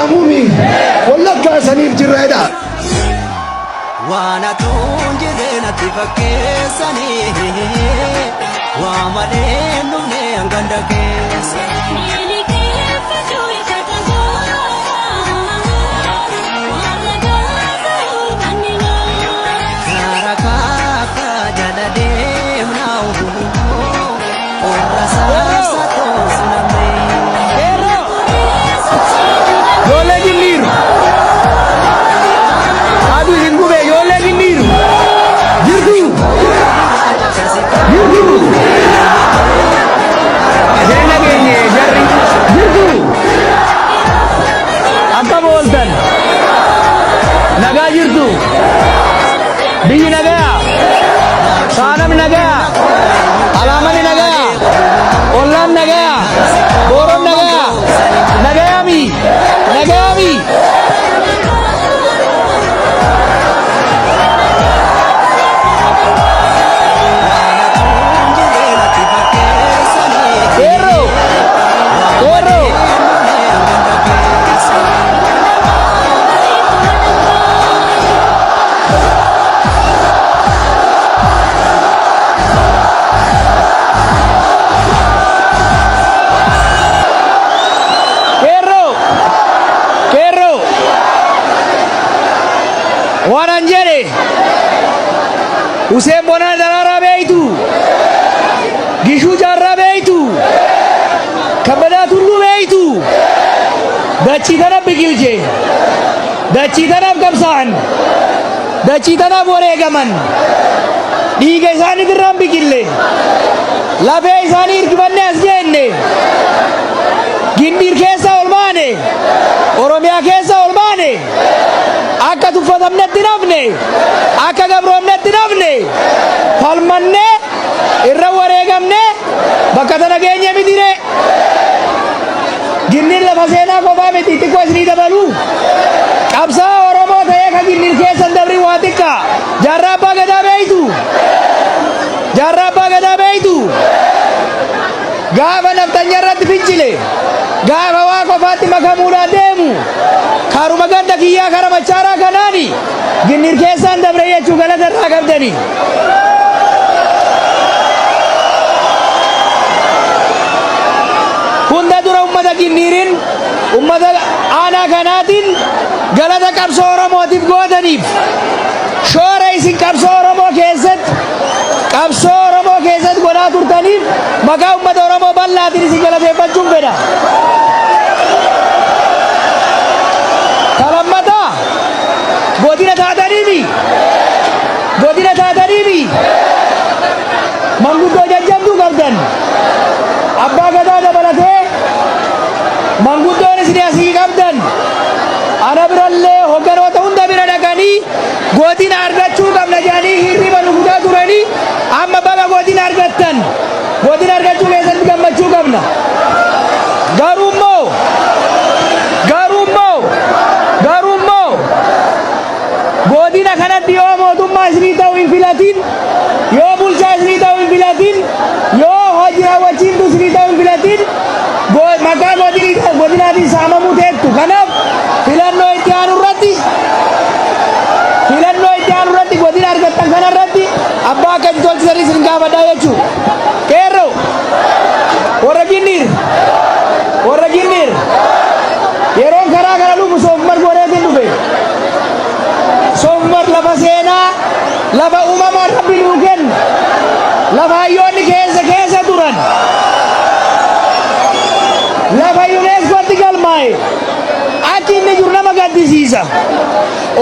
Mumi, wallaggaa saniif jirreedha. Waan atuun jireenatti fakkeessanii waa malee dhumne hanganda keessa. Karaa kaaka jala deemnaa warra saasa toosu namni. Ijoollee gilliiru. Aduu hin gube ijoollee gilliiru. Jirtu. Jirtu. Adeema keenye jarri. Jirtu. Akkam ooltan. Nagaa jirtu. Biyyi nagaa. Saanam nagaa. Alaamani nagaa. Ollaan nagaa. Booroon nagaa. Nagaami. Nagaami. Kero. Kero. Waan jedhe Useen Bonaa daraaraa beeytu Gishuu jaarraa beeytu Kabbadaa Tulluu beeytu dachii tanaaf biqilche dachii tanaaf qabsaa'an dachii tanaaf wareegaman dhiiga isaanii irraan biqille lafee isaanii hirkifannee as geenne Gindiir keessa ol baane Oromiyaa keessa ol baane akka tuffatamnetti nafne akka gabroomnetti nafne falmanne irra wareegamne bakka tana geenye mitire Gindiir lafa seenaa qofaa miti xiqqoo isinii dabalu qabsaa Oromoo ta'ee ka Gindiir keessan dabri waa xiqqa jaarraa abbaa gadaa beeytu jaarraa abbaa gadaa beeytu gaafa naftanya irratti fincile gaafa waa qofaatti makamuudhaan deemu karuma ganda kiyyaa kara machaaraa kanaani Gindiir keessaan dabre jechuu galata irraa qabdani. Hunda dura ummata Gindiiriin ummata aanaa kanaatiin galata qabsoo Oromootiif gootaniif shoora isin qabsoo Oromoo keessatti godhaa turtaniif maqaa ummata Oromoo bal'aatiin isin galateeffachuun fedha. Kalammata godina taataniifi manguddoo jajjabduu qabdan abbaa gadaa dabalatee manguddoon isin asii qabdan ana birallee hogganoota hunda bira dhaqanii godina argachuu qabna jedhanii hirriba nu gudaa turanii amma baga godina argattan godina argachuu keessatti gammachuu qabna. Garummoo godina kanatti yoo mootummaa isinii ta'u hin filatin yoo bulchaa isinii ta'u hin filatin yoo hojii raawwachiiftuu isinii ta'u hin filatin maqaa godinaatiin saamamuu teettu. Kanaaf filannoo itti aanu irratti godina argattan kanarratti abbaa akkatti tolchisanii isin gaafadhaa jechuudha. Qeerroo warra Gindiir yeroon karaa kana dhufu soofumar godheetiin dhufe. Soofumar lafa seenaa lafa uumamaan rabbi nuu kenna lafa hayyoonni keessa turan lafa yuuneeskootti galmaa'e achi inni jiru nama gaddisiisa.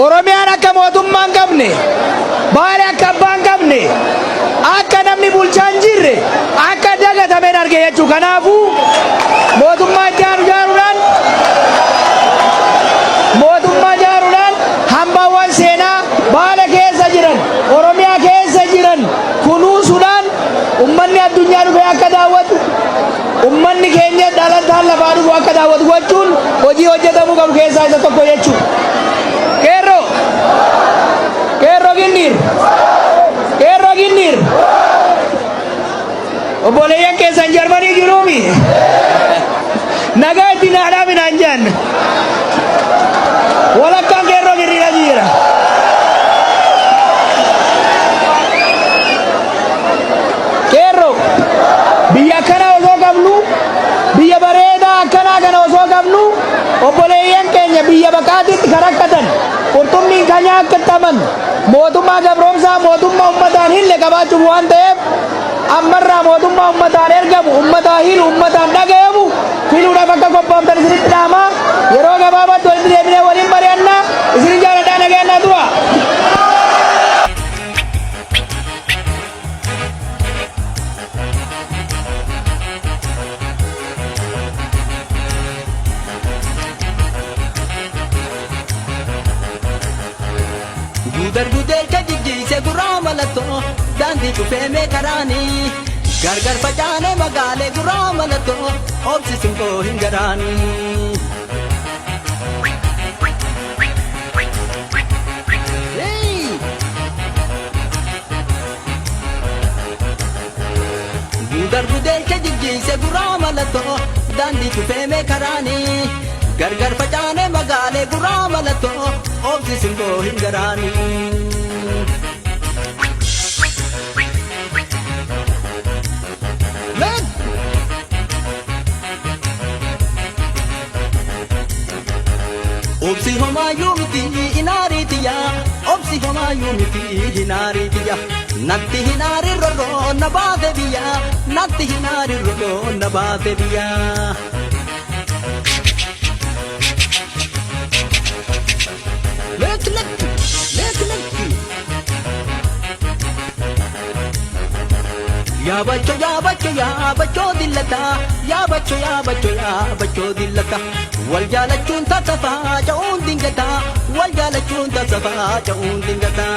Oromiyaan akka mootummaa hin qabne Baalee akka abbaa hin qabne akka namni bulchaa hin jirre akka dagatameen arge jechuu. Kanaafuu mootummaa itti aanu jaaruudhaan hambaawwan seenaa Baalee keessa jiran Oromiyaa keessa jiran kunuunsuudhaan ummanni addunyaa dhufe akka daawwatu ummanni keenya dhalataan lafaa dhufu akka daawwatu gochuun hojii hojjetamuu qabu keessaa isa tokko jechuudha. Qeerroo Gindiir obboleeyyan keessan Jarmanii jiruumi nagaa itti naadhaa minaan jaan keenya biyya baqaatiitti kan rakkatan qurxummiin kanyaa akka taman mootummaa gabroomsaa mootummaa ummataan hin qabaachuuf waan ta'eef ammarraa mootummaa ummataan ergamu ummataa hilu ummataan dhagayamu filuudhaaf akka qophoomtan isinitti dhaamaa yeroo gabaabaatti walitti deebinee waliin mari'annaa isin jaaladhaa nagayannaa tura. Gudar jijjiise guraa mallattoo daandii cufee meekaraanii gargar facaane magaalee guraa mallattoo obsisuun koo hin garaanii. Gudar jijjiise guraa mallattoo daandii cufee meekaraanii gargar facaane magaalee guraa mallattoo obsisuun koo hin garaanii. Obsi homaayuu miti inaariitiya obsi homaayuu miti inaariitiya natti hinaari roroo na baate biyya natti hinaari roroo na baate biyya. Yaabacho dillata wal jaalachuun tasaafaa ja'uun dingata wal jaalachuun tasaafaa ja'uun dingata.